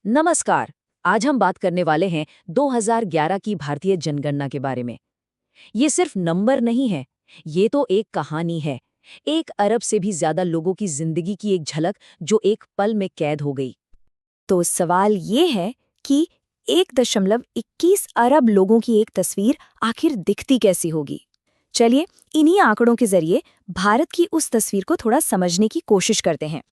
नमस्कार। आज हम बात करने वाले हैं 2011 की भारतीय जनगणना के बारे में। ये सिर्फ नंबर नहीं है, ये तो एक कहानी है। 1 अरब से भी ज्यादा लोगों की जिंदगी की एक झलक जो एक पल में कैद हो गई। तो सवाल ये है कि 1.21 अरब लोगों की एक तस्वीर आखिर दिखती कैसी होगी। चलिए इन्हीं आंकड़ों के जरिए भारत की उस तस्वीर को थोड़ा समझने की कोशिश करते हैं।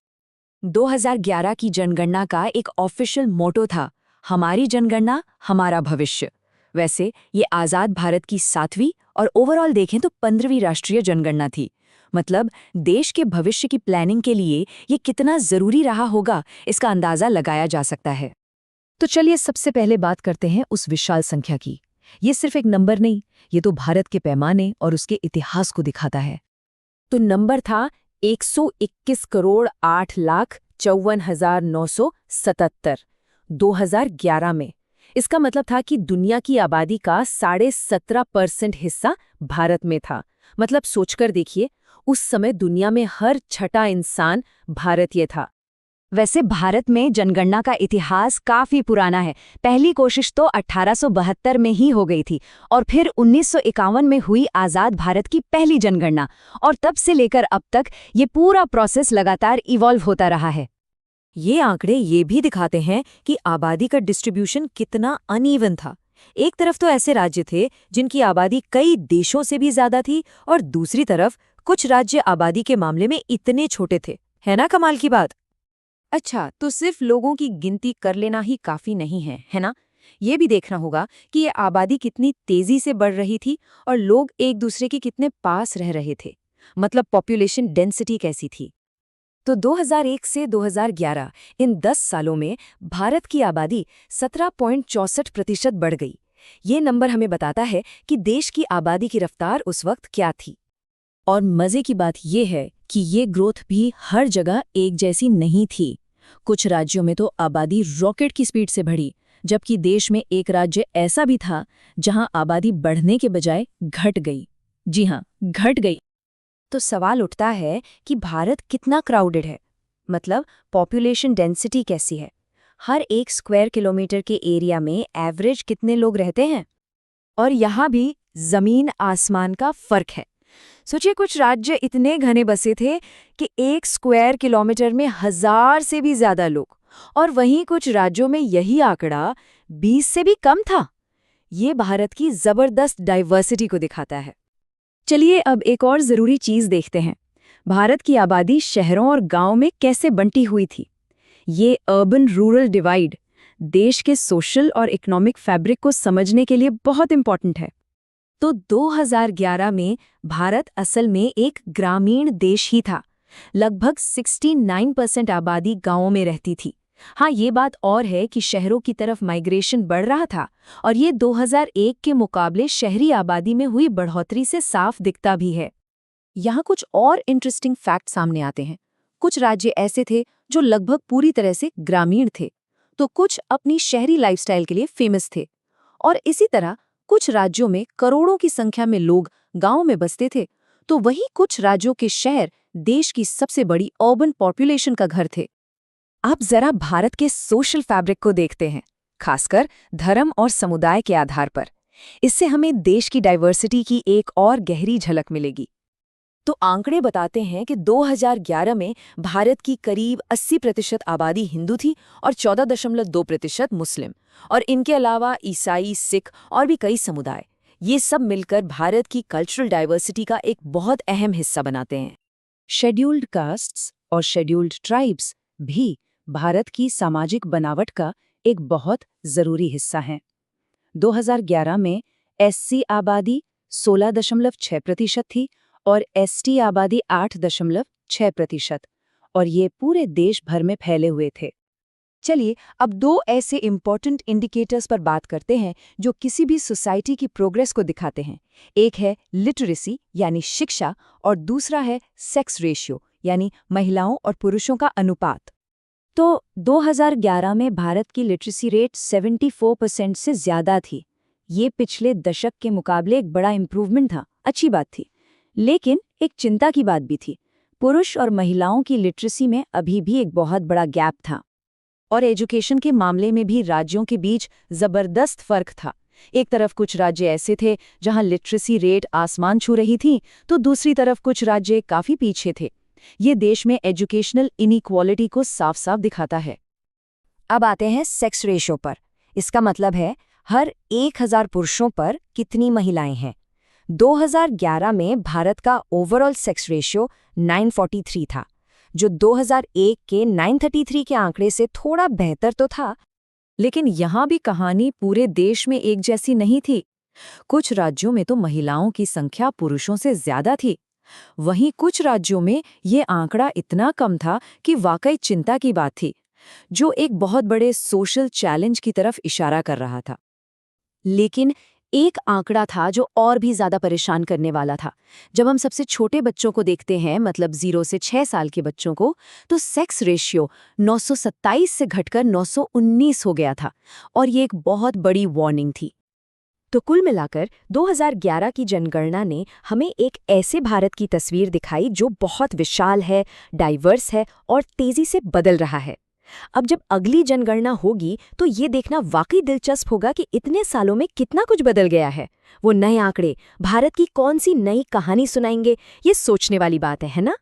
2011 की जनगणना का एक ऑफिशियल मोटो था, हमारी जनगणना हमारा भविष्य। वैसे ये आज़ाद भारत की 7वीं और ओवरऑल देखें तो 15वीं राष्ट्रीय जनगणना थी। मतलब देश के भविष्य की प्लानिंग के लिए ये कितना ज़रूरी रहा होगा, इसका अंदाज़ा लगाया जा सकता है। तो चलिए सबसे पहले बात करते हैं उस विशाल संख्या की। ये सिर्फ एक नंबर नहीं, ये तो भारत के पैमाने और उसके इतिहास को दिखाता है। तो नंबर था 121 करोड़ 8,54,977 2011 में। इसका मतलब था कि दुनिया की आबादी का 17.5% हिस्सा भारत में था। मतलब सोचकर देखिए, उस समय दुनिया में हर छठा इंसान भारतीय था। वैसे भारत में जनगणना का इतिहास काफी पुराना है। पहली कोशिश तो 1872 में ही हो गई थी और फिर 1951 में हुई आज़ाद भारत की पहली जनगणना, और तब से लेकर अब तक ये पूरा प्रोसेस लगातार इवॉल्व होता रहा है। ये आंकड़े ये भी दिखाते हैं कि आबादी का डिस्ट्रीब्यूशन कितना अनइवन था। एक तरफ तो ऐसे राज्य थे जिनकी आबादी कई देशों से भी ज्यादा थी, और दूसरी तरफ कुछ राज्य आबादी के मामले में इतने छोटे थे। है ना कमाल की बात। अच्छा, तो सिर्फ लोगों की गिनती कर लेना ही काफी नहीं है ना? ये भी देखना होगा कि ये आबादी कितनी तेजी से बढ़ रही थी और लोग एक दूसरे के कितने पास रह रहे थे। मतलब पॉपुलेशन डेंसिटी कैसी थी। तो 2001 से 2011 इन 10 सालों में भारत की आबादी 17.64% बढ़ गई। ये नंबर हमें बताता है कि देश की आबादी की रफ्तार उस वक्त क्या थी। और मजे की बात यह है कि ये ग्रोथ भी हर जगह एक जैसी नहीं थी। कुछ राज्यों में तो आबादी रॉकेट की स्पीड से बढ़ी, जबकि देश में एक राज्य ऐसा भी था जहां आबादी बढ़ने के बजाय घट गई। जी हाँ, घट गई। तो सवाल उठता है कि भारत कितना क्राउडेड है। मतलब पॉपुलेशन डेंसिटी कैसी है। हर 1 स्क्वायर किलोमीटर के एरिया में एवरेज कितने लोग रहते हैं। और यहाँ भी जमीन आसमान का फर्क है। सोचिए, कुछ राज्य इतने घने बसे थे कि 1 स्क्वायर किलोमीटर में 1000 से भी ज्यादा लोग, और वहीं कुछ राज्यों में यही आंकड़ा 20 से भी कम था। ये भारत की जबरदस्त डाइवर्सिटी को दिखाता है। चलिए अब एक और जरूरी चीज देखते हैं, भारत की आबादी शहरों और गांवों में कैसे बंटी हुई थी। ये अर्बन रूरल डिवाइड देश के सोशल और इकोनॉमिक फैब्रिक को समझने के लिए बहुत इंपॉर्टेंट है। तो 2011 में भारत असल में एक ग्रामीण देश ही था। लगभग 69% आबादी गांवों में रहती थी। हाँ, ये बात और है कि शहरों की तरफ माइग्रेशन बढ़ रहा था, और ये 2001 के मुकाबले शहरी आबादी में हुई बढ़ोतरी से साफ दिखता भी है। यहाँ कुछ और इंटरेस्टिंग फैक्ट सामने आते हैं। कुछ राज्य ऐसे थे जो लगभग पूरी तरह से ग्रामीण थे, तो कुछ अपनी शहरी लाइफस्टाइल के लिए फेमस थे। और इसी तरह कुछ राज्यों में करोड़ों की संख्या में लोग गांवों में बसते थे, तो वहीं कुछ राज्यों के शहर देश की सबसे बड़ी अर्बन पॉपुलेशन का घर थे। अब जरा भारत के सोशल फैब्रिक को देखते हैं, खासकर धर्म और समुदाय के आधार पर। इससे हमें देश की डाइवर्सिटी की एक और गहरी झलक मिलेगी। तो आंकड़े बताते हैं कि 2011 में भारत की करीब 80% आबादी हिंदू थी और 14.2% मुस्लिम, और इनके अलावा ईसाई, सिख और भी कई समुदाय। ये सब मिलकर भारत की कल्चरल डाइवर्सिटी का एक बहुत अहम हिस्सा बनाते हैं। शेड्यूल्ड कास्ट्स और शेड्यूल्ड ट्राइब्स भी भारत की सामाजिक बनावट का एक बहुत जरूरी हिस्सा हैं। 2011 में एससी आबादी 16.6% थी और एसटी आबादी 8.6%, और ये पूरे देश भर में फैले हुए थे। चलिए अब दो ऐसे इम्पॉर्टेंट इंडिकेटर्स पर बात करते हैं जो किसी भी सोसाइटी की प्रोग्रेस को दिखाते हैं। एक है लिटरेसी यानी शिक्षा, और दूसरा है सेक्स रेशियो यानी महिलाओं और पुरुषों का अनुपात। तो 2011 में भारत की लिटरेसी रेट 74% से ज्यादा थी। ये पिछले दशक के मुकाबले एक बड़ा इम्प्रूवमेंट था, अच्छी बात थी। लेकिन एक चिंता की बात भी थी, पुरुष और महिलाओं की लिटरेसी में अभी भी एक बहुत बड़ा गैप था। और एजुकेशन के मामले में भी राज्यों के बीच जबरदस्त फर्क था। एक तरफ कुछ राज्य ऐसे थे जहां लिटरेसी रेट आसमान छू रही थी, तो दूसरी तरफ कुछ राज्य काफी पीछे थे। ये देश में एजुकेशनल इनइक्वालिटी को साफ-साफ दिखाता है। अब आते हैं सेक्स रेशो पर। इसका मतलब है हर 1000 पुरुषों पर कितनी महिलाएं हैं। 2011 में भारत का ओवरऑल सेक्स रेशियो 943 था, जो 2001 के 933 के आंकड़े से थोड़ा बेहतर तो था। लेकिन यहाँ भी कहानी पूरे देश में एक जैसी नहीं थी। कुछ राज्यों में तो महिलाओं की संख्या पुरुषों से ज्यादा थी। वहीं कुछ राज्यों में ये आंकड़ा इतना कम था कि वाकई चिंता की बात थी, जो एक बहुत बड़े सोशल चैलेंज की तरफ इशारा कर रहा था। लेकिन एक आंकड़ा था जो और भी ज्यादा परेशान करने वाला था। जब हम सबसे छोटे बच्चों को देखते हैं, मतलब 0 से 6 साल के बच्चों को, तो सेक्स रेशियो 927 से घटकर 919 हो गया था, और ये एक बहुत बड़ी वार्निंग थी। तो कुल मिलाकर 2011 की जनगणना ने हमें एक ऐसे भारत की तस्वीर दिखाई जो बहुत विशाल है, डाइवर्स है और तेजी से बदल रहा है। अब जब अगली जनगणना होगी तो ये देखना वाकई दिलचस्प होगा कि इतने सालों में कितना कुछ बदल गया है। वो नए आंकड़े भारत की कौन सी नई कहानी सुनाएंगे, ये सोचने वाली बात है ना?